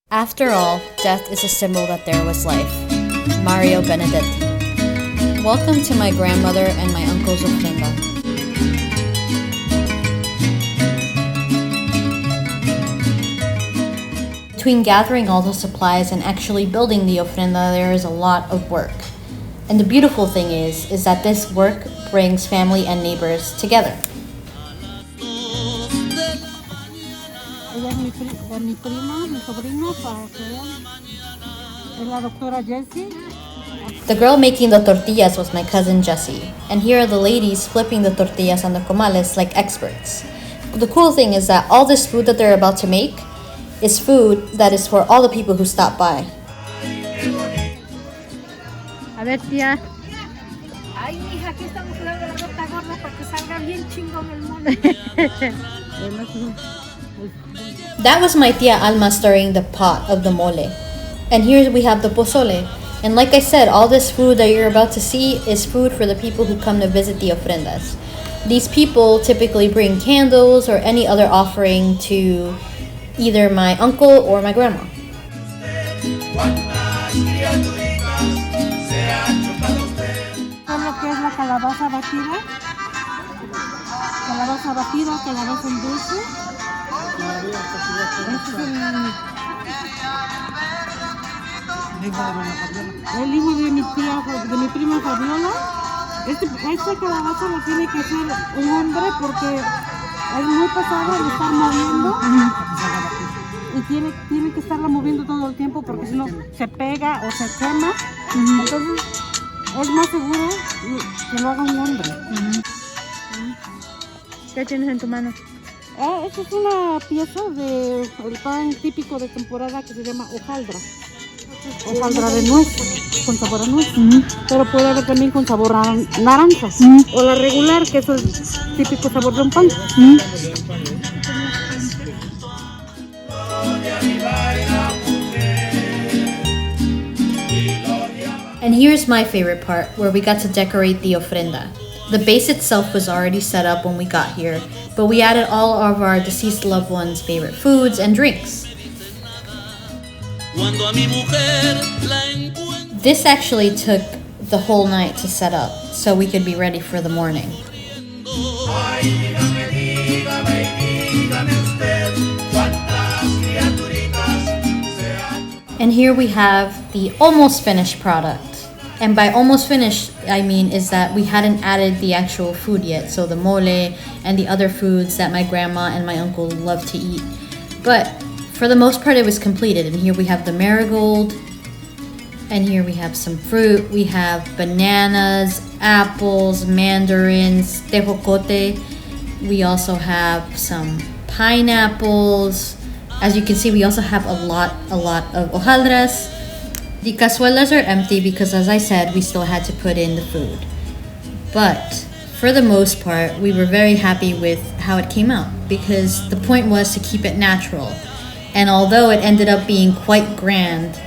After all, death is a symbol that there was life. Mario Benedetti. Welcome to my grandmother and my uncle's ofrenda. Between gathering all the supplies and actually building the ofrenda, there is a lot of work. And the beautiful thing is that this work brings family and neighbors together. Ella es mi prima, mi sobrina, para que vean. Es la doctora Jessie. The girl making the tortillas was my cousin Jessie, and here are the ladies flipping the tortillas on the comales like experts. The cool thing is that all this food that they're about to make is food that is for all the people who stop by. A ver, tía. Ay, mija, aquí estamos jugando la rota gorda para que salga bien chingón el mole. That was my tia Alma stirring the pot of the mole. And here we have the pozole. And like I said, all this food that you're about to see is food for the people who come to visit the ofrendas. These people typically bring candles or any other offering to either my uncle or my grandma. ¿Sabes lo que es la calabaza batida? Calabaza batida, calabaza en dulce. Este es el hijo de mi tía, de mi prima Fabiola. Esta calabaza la tiene que hacer un hombre porque es muy pesado el estar moviendo. Y tiene que estarla moviendo todo el tiempo porque si no se pega o se quema. Entonces es más seguro que lo haga un hombre. ¿Qué tienes en tu mano? Esta es una pieza del pan típico de temporada que se llama hojaldra. Hojaldra de nuez, con sabor a nuez. Pero puede haber también con sabor a naranja. O la regular, que es el típico sabor de un pan. And here's my favorite part, where we got to decorate the ofrenda. The base itself was already set up when we got here, but we added all of our deceased loved ones' favorite foods and drinks. This actually took the whole night to set up, so we could be ready for the morning. And here we have the almost finished product. And by almost finished, I mean is that we hadn't added the actual food yet, so the mole and the other foods that my grandma and my uncle love to eat. But for the most part, it was completed. And here we have the marigold, and here we have some fruit. We have bananas, apples, mandarins, tejocote. We also have some pineapples. As you can see, we also have a lot of hojaldras. The cazuelas are empty because, as I said, we still had to put in the food. But for the most part, we were very happy with how it came out because the point was to keep it natural. And although it ended up being quite grand,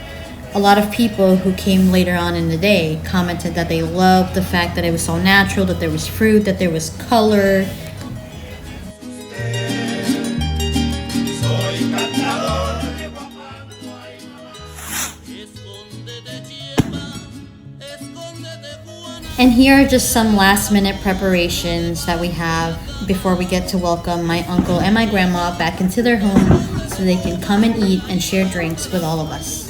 a lot of people who came later on in the day commented that they loved the fact that it was so natural, that there was fruit, that there was color. And here are just some last minute preparations that we have before we get to welcome my uncle and my grandma back into their home so they can come and eat and share drinks with all of us.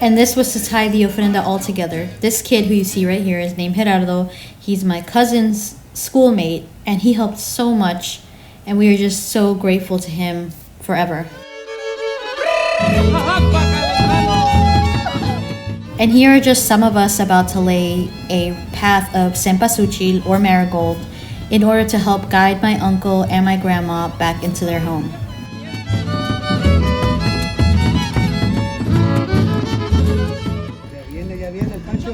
And this was to tie the ofrenda all together. This kid who you see right here is named Gerardo. He's my cousin's schoolmate, and he helped so much, and we are just so grateful to him forever. And here are just some of us about to lay a path of cempasúchil or marigold in order to help guide my uncle and my grandma back into their home.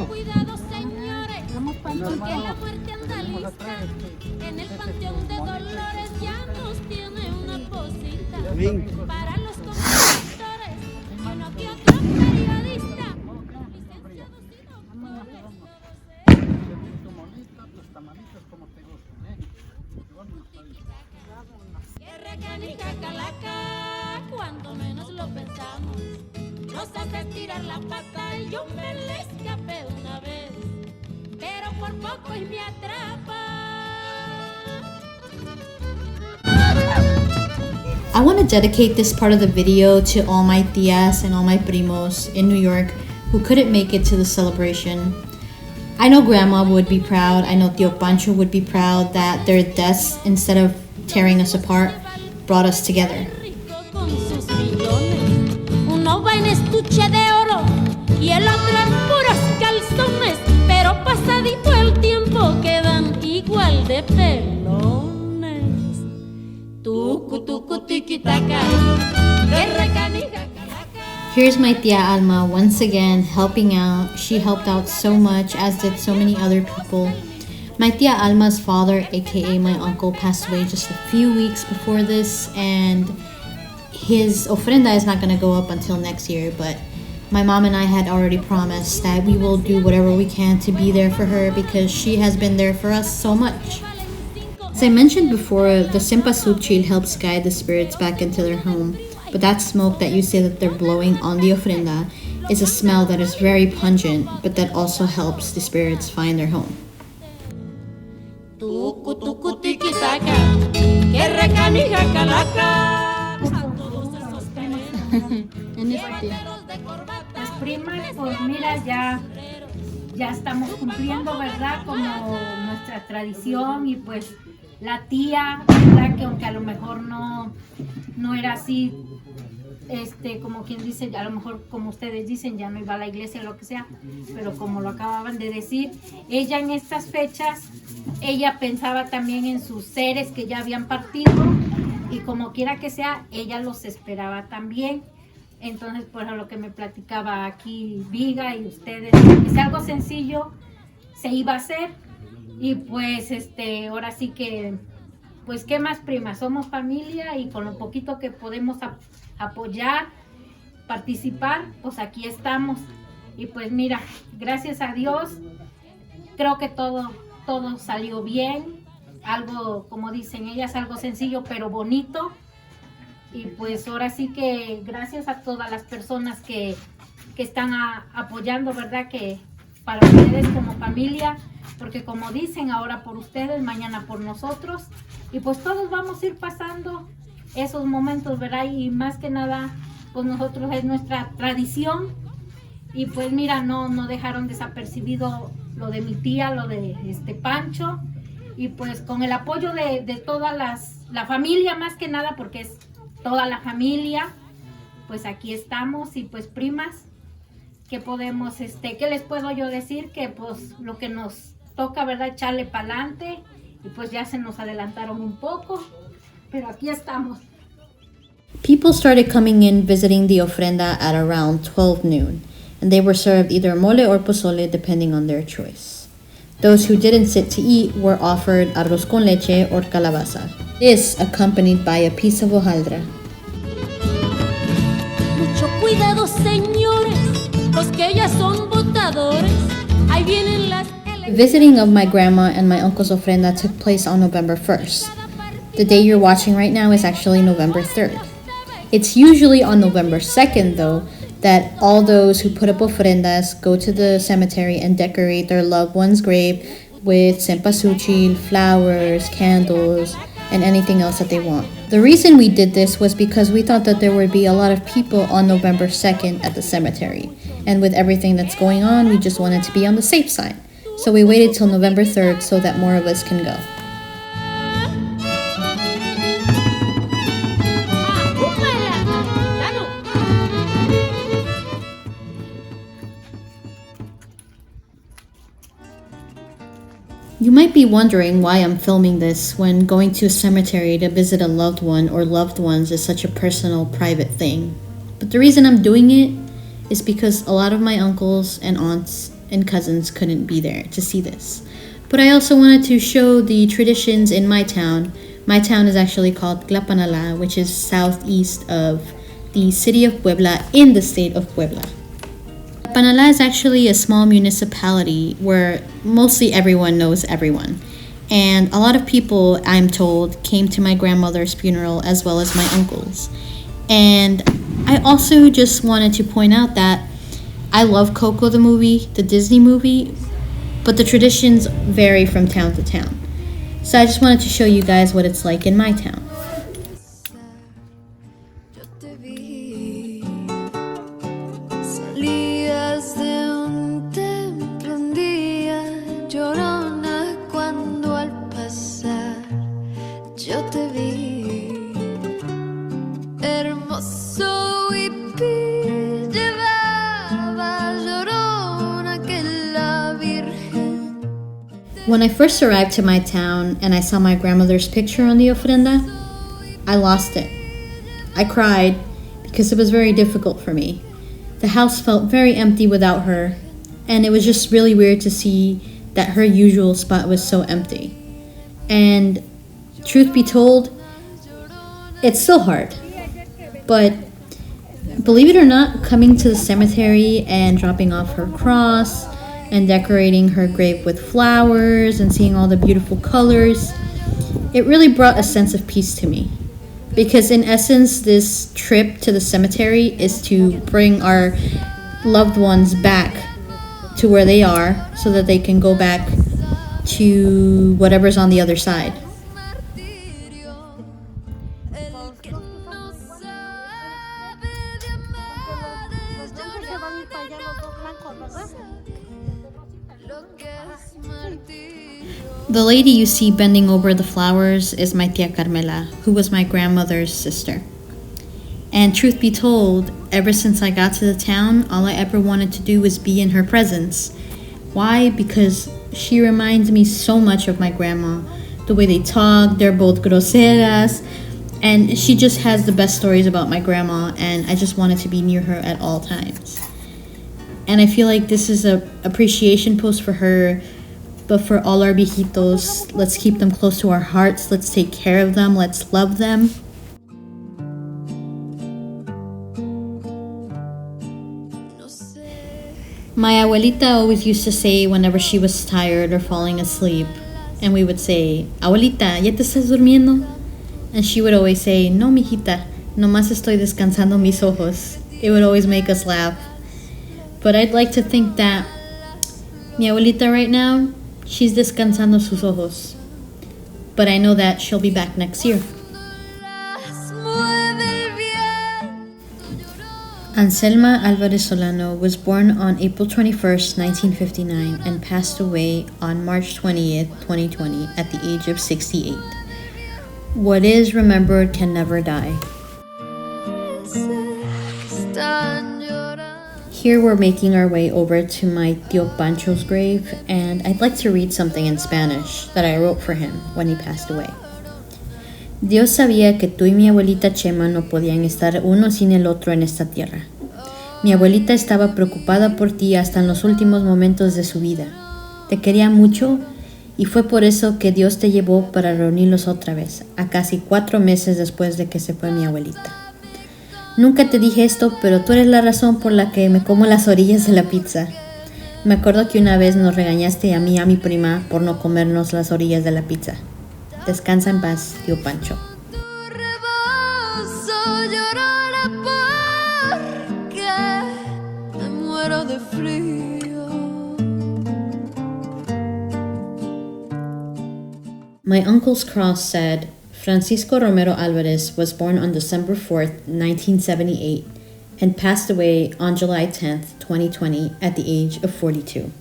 Cuidado, señores, porque la muerte anda lista. En el panteón de Dolores ya nos tiene una posita. Para los constructores cosa es estirar la pata y yo me le escapé una vez, pero por poco y me atrapa. I want to dedicate this part of the video to all my tias and all my primos in New York who couldn't make it to the celebration. I know Grandma would be proud, I know Tío Pancho would be proud that their deaths, instead of tearing us apart, brought us together. Con sus millones, uno va en estuche de oro y el otro en puros calzones, pero pasadito el tiempo quedan igual de pelones. Tucu, tucu, tiquitaca, que recanija. Here's my tia Alma once again helping out. She helped out so much, as did so many other people. My tia Alma's father, aka my uncle, passed away just a few weeks before this, and his ofrenda is not going to go up until next year, but my mom and I had already promised that we will do whatever we can to be there for her because she has been there for us so much. As I mentioned before, the cempasúchil helps guide the spirits back into their home, but that smoke that you see that they're blowing on the ofrenda is a smell that is very pungent, but that also helps the spirits find their home. Tucu, tucu, tiquitaca, que recanija calaca. Pues primas, pues mira, ya estamos cumpliendo, ¿verdad? Como nuestra tradición y pues la tía, ¿verdad? Que aunque a lo mejor no era así, como quien dice, a lo mejor como ustedes dicen, ya no iba a la iglesia o lo que sea, pero como lo acababan de decir, ella en estas fechas, ella pensaba también en sus seres que ya habían partido y como quiera que sea, ella los esperaba también. Entonces, pues a lo que me platicaba aquí Viga y ustedes, que sea algo sencillo, se iba a hacer. Y pues, ahora sí que, pues, ¿qué más, prima? Somos familia y con lo poquito que podemos apoyar, participar, pues aquí estamos. Y pues mira, gracias a Dios, creo que todo salió bien. Algo, como dicen ellas, algo sencillo pero bonito. Y pues ahora sí que gracias a todas las personas que están apoyando, ¿verdad? Que para ustedes como familia, porque como dicen, ahora por ustedes, mañana por nosotros. Y pues todos vamos a ir pasando esos momentos, ¿verdad? Y más que nada, pues nosotros es nuestra tradición. Y pues mira, no dejaron desapercibido lo de mi tía, lo de Pancho. Y pues con el apoyo de toda la familia, más que nada, porque es toda la familia, pues aquí estamos. Y pues primas, ¿qué podemos, qué les puedo yo decir? Que pues lo que nos toca, ¿verdad? Echarle para adelante. Y pues ya se nos adelantaron un poco, pero aquí estamos. People started coming in visiting the ofrenda at around 12 noon, and they were served either mole or pozole depending on their choice. Those who didn't sit to eat were offered arroz con leche or calabaza. This accompanied by a piece of hojaldra. Mucho cuidado, señores, los que ya son votadores. Ahí vienen las The visiting of my grandma and my uncle's ofrenda took place on November 1st. The day you're watching right now is actually November 3rd. It's usually on November 2nd, though, that all those who put up ofrendas go to the cemetery and decorate their loved one's grave with cempasúchil, flowers, candles, and anything else that they want. The reason we did this was because we thought that there would be a lot of people on November 2nd at the cemetery. And with everything that's going on, we just wanted to be on the safe side. So we waited till November 3rd so that more of us can go. You might be wondering why I'm filming this when going to a cemetery to visit a loved one or loved ones is such a personal, private thing. But the reason I'm doing it is because a lot of my uncles and aunts and cousins couldn't be there to see this. But I also wanted to show the traditions in my town. My town is actually called TLAPANALÁ, which is southeast of the city of Puebla in the state of Puebla. TLAPANALÁ is actually a small municipality where mostly everyone knows everyone. And a lot of people, I'm told, came to my grandmother's funeral as well as my uncle's. And I also just wanted to point out that I love Coco the movie, the Disney movie, but the traditions vary from town to town. So I just wanted to show you guys what it's like in my town. Salías de un templo un día, llorona, cuando al pasar yo te vi, hermoso hippie, llevaba llorona que la Virgen. When I first arrived to my town and I saw my grandmother's picture on the ofrenda, I lost it. I cried because it was very difficult for me. The house felt very empty without her, and it was just really weird to see that her usual spot was so empty. And truth be told, it's still hard. But believe it or not, coming to the cemetery and dropping off her cross and decorating her grave with flowers and seeing all the beautiful colors, it really brought a sense of peace to me. Because in essence, this trip to the cemetery is to bring our loved ones back to where they are so that they can go back to whatever's on the other side. The lady you see bending over the flowers is my tia Carmela, who was my grandmother's sister. And truth be told, ever since I got to the town, all I ever wanted to do was be in her presence. Why? Because she reminds me so much of my grandma. The way they talk, they're both groseras, and she just has the best stories about my grandma, and I just wanted to be near her at all times. And I feel like this is an appreciation post for her. But for all our viejitos, let's keep them close to our hearts. Let's take care of them. Let's love them. My abuelita always used to say whenever she was tired or falling asleep, and we would say, "Abuelita, ¿ya te estás durmiendo?" And she would always say, "No, mijita, nomás estoy descansando mis ojos." It would always make us laugh. But I'd like to think that mi abuelita right now, she's descansando sus ojos. But I know that she'll be back next year. Anselma Alvarez Solano was born on April 21st, 1959 and passed away on March 20th, 2020 at the age of 68. What is remembered can never die. Here we're making our way over to my Tío Pancho's grave, and I'd like to read something in Spanish that I wrote for him when he passed away. Dios sabía que tú y mi abuelita Chema no podían estar uno sin el otro en esta tierra. Mi abuelita estaba preocupada por ti hasta en los últimos momentos de su vida. Te quería mucho y fue por eso que Dios te llevó para reunirlos otra vez, a casi 4 meses después de que se fue mi abuelita. Nunca te dije esto, pero tú eres la razón por la que me como las orillas de la pizza. Me acuerdo que una vez nos regañaste a mí y a mi prima por no comernos las orillas de la pizza. Descansa en paz, tío Pancho. My uncle's cross said, Francisco Romero Alvarez was born on December 4th, 1978, and passed away on July 10th, 2020, at the age of 42.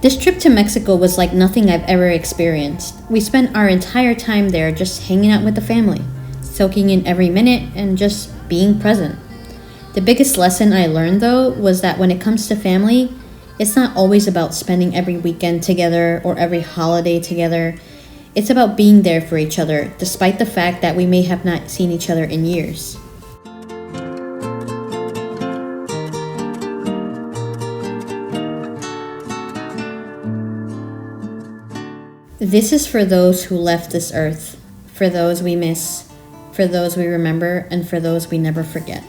This trip to Mexico was like nothing I've ever experienced. We spent our entire time there just hanging out with the family, soaking in every minute and just being present. The biggest lesson I learned though was that when it comes to family, it's not always about spending every weekend together or every holiday together. It's about being there for each other, despite the fact that we may have not seen each other in years. This is for those who left this earth, for those we miss, for those we remember, and for those we never forget.